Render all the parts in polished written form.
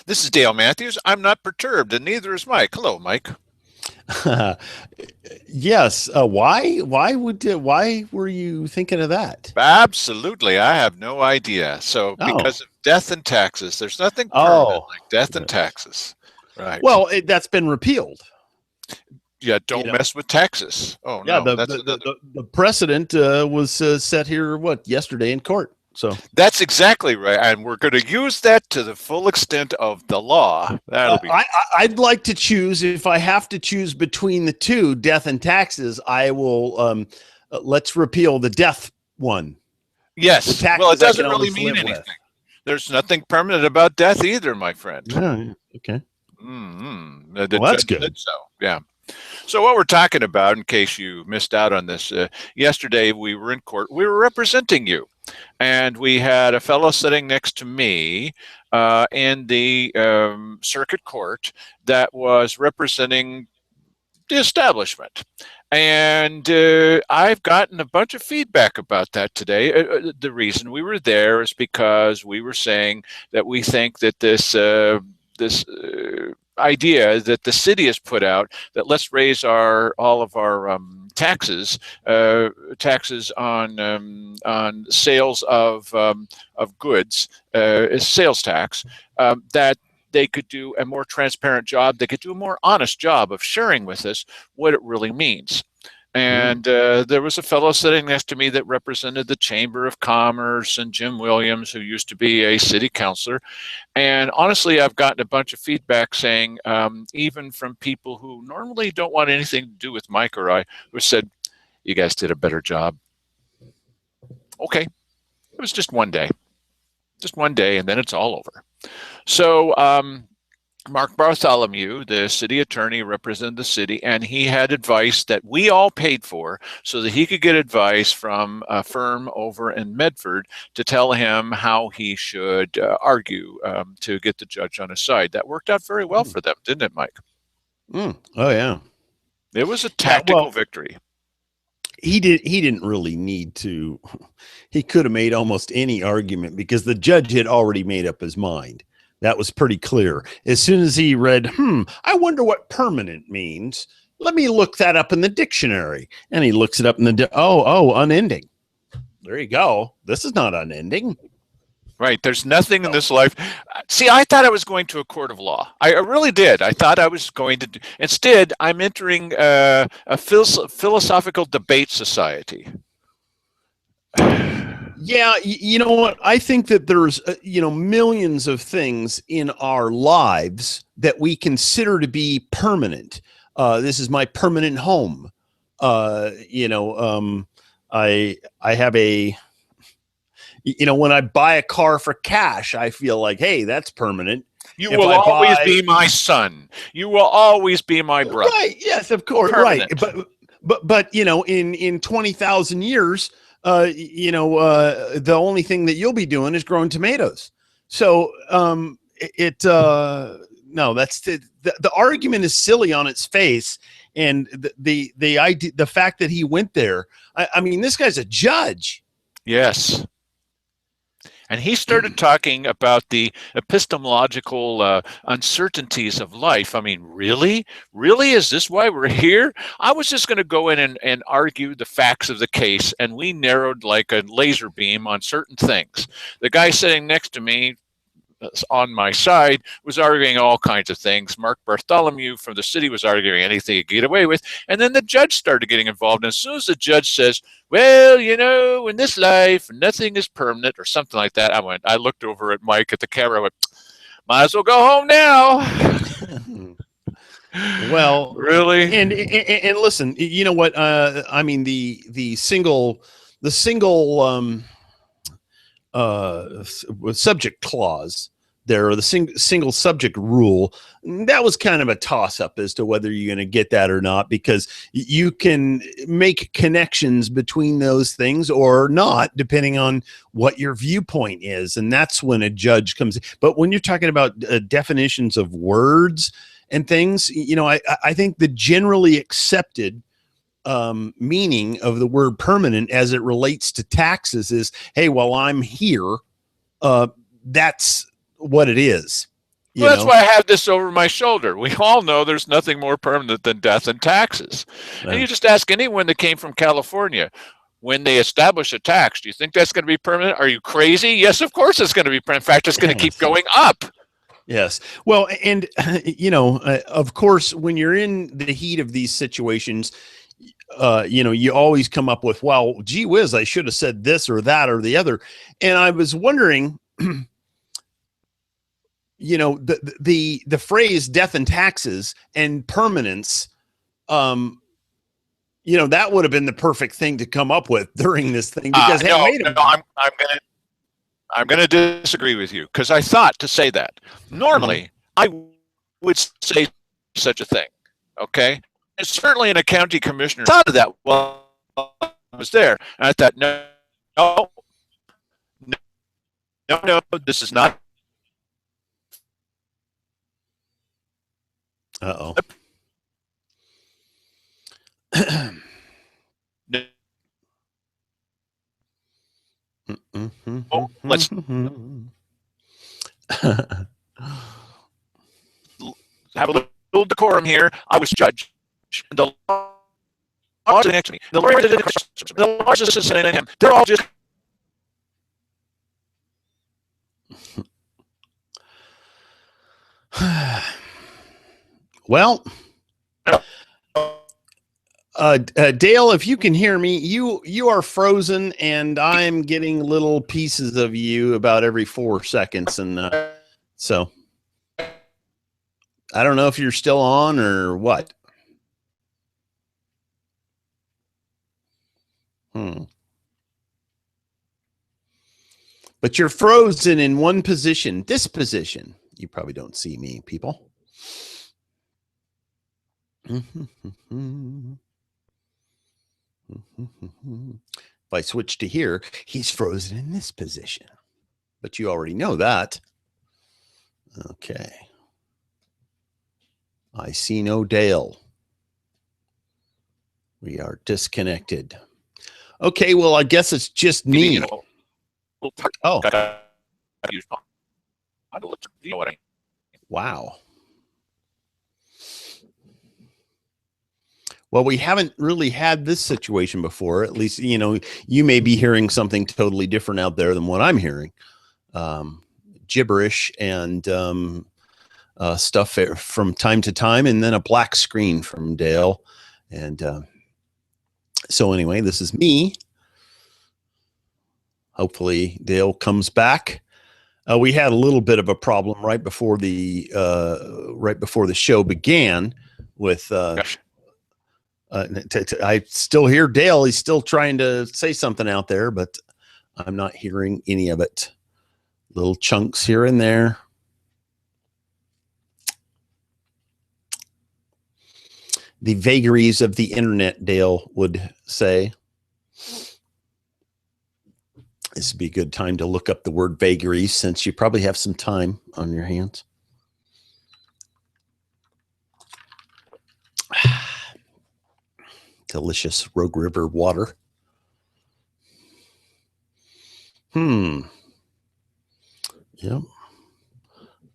This is Dale Matthews. I'm not perturbed, and neither is Mike. Hello, Mike. Yes. Why were you thinking of that? Absolutely. I have no idea. So, Oh, because of death and taxes, there's nothing permanent oh. like death and taxes. Right. Well, that's been repealed. Yeah, You don't know. mess with taxes. Oh, Yeah. no. The That's the the, another. the, the precedent was set here yesterday in court. So That's exactly right. And we're going to use that to the full extent of the law. That'll be I'd like to choose if I have to choose between the two, death and taxes. I will let's repeal the death one. The Yes. Well, it taxes I can doesn't really always mean live with. anything. There's nothing permanent about death either, my friend. Yeah. Okay. The Well, that's judge said good. so. Yeah. So what we're talking about, in case you missed out on this, yesterday we were in court. We were representing you, and we had a fellow sitting next to me in the circuit court that was representing the establishment. And I've gotten a bunch of feedback about that today. The reason we were there is because we were saying that we think that this idea that the city has put out, that let's raise all of our taxes on sales of goods, is sales tax, that they could do a more transparent job. They could do a more honest job of sharing with us what it really means. Mm. And there was a fellow sitting next to me that represented the Chamber of Commerce, and Jim Williams, who used to be a city councilor. And honestly, I've gotten a bunch of feedback saying, even from people who normally don't want anything to do with Mike or I, who said, you guys did a better job. Okay. It was just one day, and then it's all over. So, Mark Bartholomew, the city attorney, represented the city, and he had advice that we all paid for so that he could get advice from a firm over in Medford to tell him how he should argue to get the judge on his side. That worked out very well Mm. for them, didn't it, Mike? Oh yeah. It was a Yeah. tactical Well, victory. he didn't really need to. He could have made almost any argument because the judge had already made up his mind. That was pretty clear. As soon as he read, I wonder what permanent means. Let me look that up in the dictionary. And he looks it up in the unending. There you go. This is not unending. Right. There's nothing in Oh, this life. See, I thought I was going to a court of law. I really did. I thought I was going to. Instead, I'm entering a philosophical debate society. yeah, you know what? I think that there's millions of things in our lives that we consider to be permanent. This is my permanent home. I have a when I buy a car for cash, I feel like, hey, that's permanent. You If will I always buy be my son. You will always be my brother. right, yes, of course, right, Permanent. but in 20,000 years, the only thing that you'll be doing is growing tomatoes. So no, that's the argument is silly on its face, and the idea, the fact that he went there. I mean, this guy's a judge. Yes. And he started talking about the epistemological uncertainties of life. I mean, really? Really? Is this why we're here? I was just going to go in and argue the facts of the case, and we narrowed like a laser beam on certain things. The guy sitting next to me, on my side, was arguing all kinds of things. Mark Bartholomew from the city was arguing anything he could get away with. And then the judge started getting involved. And as soon as the judge says, well, in this life, nothing is permanent or something like that, I looked over at Mike at the camera. I went, might as well go home now. Well, Really? and listen, you know what? I mean, the single subject clause there, or the single subject rule, that was kind of a toss up as to whether you're going to get that or not, because you can make connections between those things or not, depending on what your viewpoint is. And that's when a judge comes in. But when you're talking about definitions of words and things, I think the generally accepted meaning of the word permanent as it relates to taxes is, hey, while I'm here, that's what it is. Well, that's why I have this over my shoulder. We all know there's nothing more permanent than death and taxes. And you just ask anyone that came from California, when they establish a tax, do you think that's going to be permanent? Are you crazy? Yes, of course it's going to be permanent. In fact, it's going to keep going up. Yes. Well, and, you know, of course, when you're in the heat of these situations, you know, you always come up with, well, gee whiz, I should have said this or that or the other. And I was wondering, you know, the phrase death and taxes and permanence, you know, that would have been the perfect thing to come up with during this thing, because hey, wait a minute. I'm gonna disagree with you, because I thought to say that. Normally, I would say such a thing. Okay, and certainly a county commissioner thought of that while I was there, and I thought, no, this is not. Uh-oh. Let's have a little decorum here. I was judged. The law sitting next to me. The lawyer did the lawyer's assistant and him. They're all just. Well, Dale, if you can hear me, you are frozen, and I'm getting little pieces of you about every 4 seconds, and so I don't know if you're still on or what. But you're frozen in one position, this position. You probably don't see me, people. If I switch to here, he's frozen in this position. But you already know that. Okay. I see no Dale. We are disconnected. Okay, well, I guess it's just me. Oh. Wow. Well, we haven't really had this situation before. At least, you know, you may be hearing something totally different out there than what I'm hearing. Gibberish and stuff from time to time, and then a black screen from Dale. And so anyway, this is me. Hopefully Dale comes back. We had a little bit of a problem right before the show began with I still hear Dale. He's still trying to say something out there, but I'm not hearing any of it. Little chunks here and there. The vagaries of the internet, Dale would say. This would be a good time to look up the word vagaries, since you probably have some time on your hands. Delicious Rogue River water. Yep.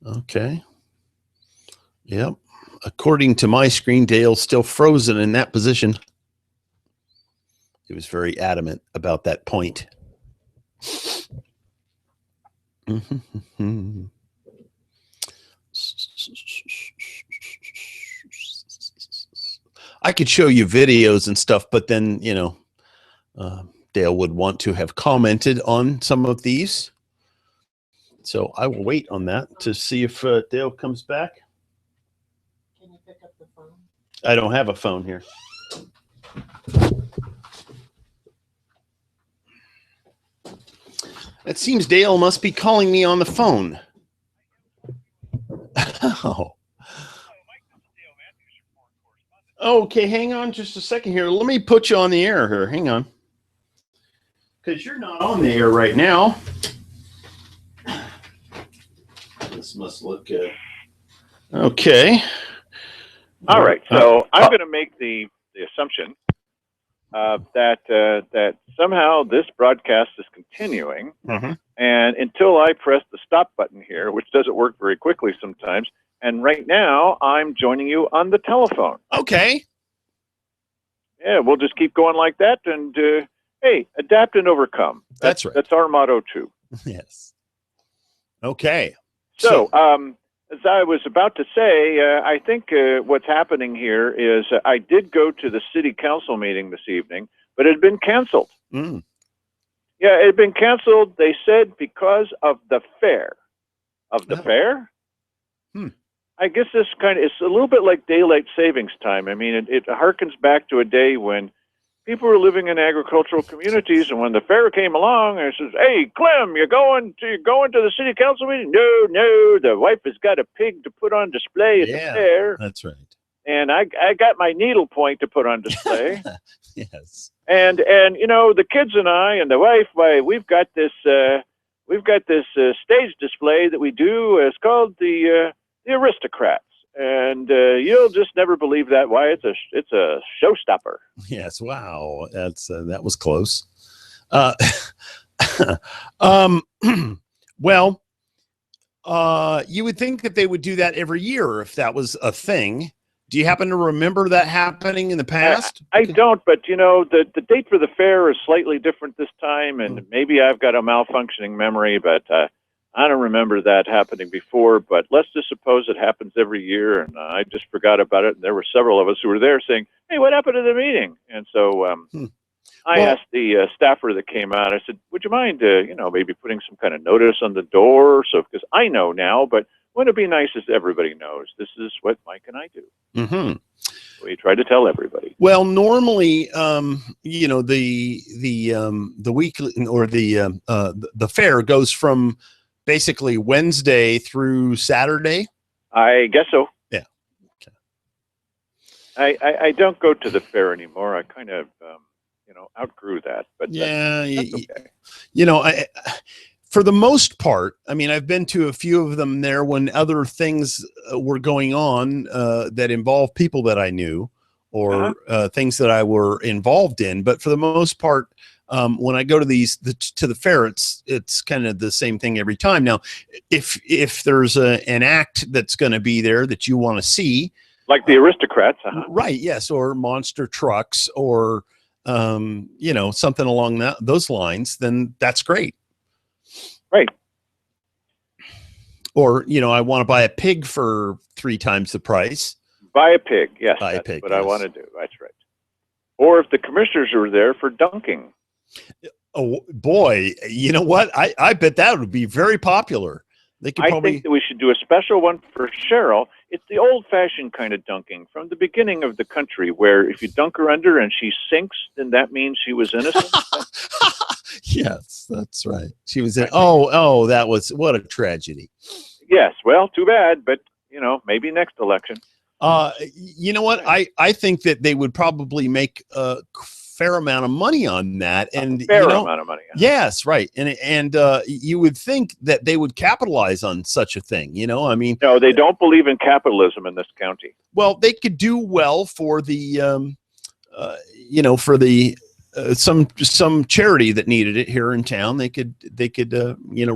Okay. Yep. According to my screen, Dale's still frozen in that position. He was very adamant about that point. I could show you videos and stuff, but then, you know, Dale would want to have commented on some of these. So I will wait on that to see if Dale comes back. Can you pick up the phone? I don't have a phone here. It seems Dale must be calling me on the phone. Oh. Okay, hang on just a second here. Let me put you on the air here. Hang on. Because you're not on the air right now. This must look good. Okay. All right. So I'm going to make the assumption that somehow this broadcast is continuing, Mhm. and until I press the stop button here, which doesn't work very quickly sometimes, and right now I'm joining you on the telephone. Okay. Yeah, we'll just keep going like that, and hey, adapt and overcome. That's right. That's our motto too. Yes. Okay. So, as I was about to say, I think what's happening here is I did go to the city council meeting this evening, but it had been canceled. Mm. Yeah, it had been canceled. They said because of the fair. Of the Oh. fair? Hmm. I guess this it's a little bit like daylight savings time. I mean, it harkens back to a day when people were living in agricultural communities, and when the fair came along, and it says, "Hey, Clem, you're going to the city council meeting?" No, the wife has got a pig to put on display at the fair, that's right. and I got my needlepoint to put on display, Yes. and the kids and I and the wife, we've got this stage display that we do. It's called the Aristocrats. And you'll just never believe that. Why? It's a showstopper. Yes. Wow. That was close. Um, well, you would think that they would do that every year if that was a thing. Do you happen to remember that happening in the past? I don't, but the date for the fair is slightly different this time, and maybe I've got a malfunctioning memory, but I don't remember that happening before. But let's just suppose it happens every year, and I just forgot about it. And there were several of us who were there saying, "Hey, what happened to the meeting?" And so I asked the staffer that came out. I said, "Would you mind, maybe putting some kind of notice on the door, so because I know now, but wouldn't it be nice if everybody knows this is what Mike and I do?" Mm-hmm. We try to tell everybody. Well, normally, the weekly or the fair goes from basically Wednesday through Saturday. I guess so. Yeah. Okay. I don't go to the fair anymore. I kind of outgrew that. But yeah, that's okay. For the most part, I mean, I've been to a few of them there when other things were going on that involved people that I knew or things that I were involved in. But for the most part, when I go to to the fair, it's kind of the same thing every time. Now, if there's an act that's going to be there that you want to see, like the Aristocrats, right? Yes, or monster trucks, or something along those lines, then that's great. Right. Or, I want to buy a pig for 3 times the price. Buy a pig. Yes. Buy a that's pig, what I want to do. That's right. Or if the commissioners are there for dunking. Oh, boy. You know what? I bet that would be very popular. They could I think that we should do a special one for Cheryl. It's the old-fashioned kind of dunking from the beginning of the country, where if you dunk her under and she sinks, then that means she was innocent. Yes, that's right. She was in. Oh, that was what a tragedy. Yes. Well, too bad, but maybe next election. You know what? I think that they would probably make a fair amount of money on that, and fair amount of money. Yes, right. And you would think that they would capitalize on such a thing. I mean, no, they don't believe in capitalism in this county. Well, they could do well for the, some charity that needed it here in town. They could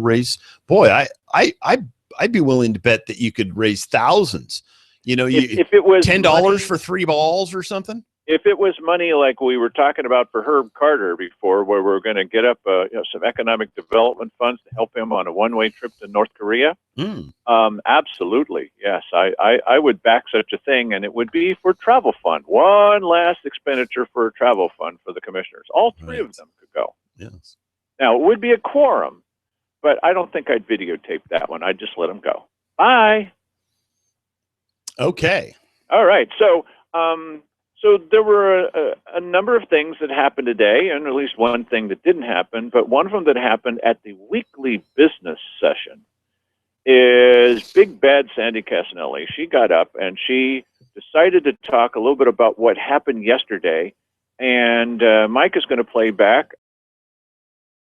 raise. Boy, I'd be willing to bet that you could raise thousands. If it was $10 for 3 balls or something. If it was money like we were talking about for Herb Carter before, where we're going to get up some economic development funds to help him on a one-way trip to North Korea, absolutely, yes, I would back such a thing, and it would be for travel fund. One last expenditure for a travel fund for the commissioners. All 3 of them could go. Yes. Now, it would be a quorum, but I don't think I'd videotape that one. I'd just let them go. Bye. Okay. All right. So there were a number of things that happened today, and at least one thing that didn't happen, but one of them that happened at the weekly business session is Big Bad Sandy Casanelli. She got up and she decided to talk a little bit about what happened yesterday, and Mike is going to play back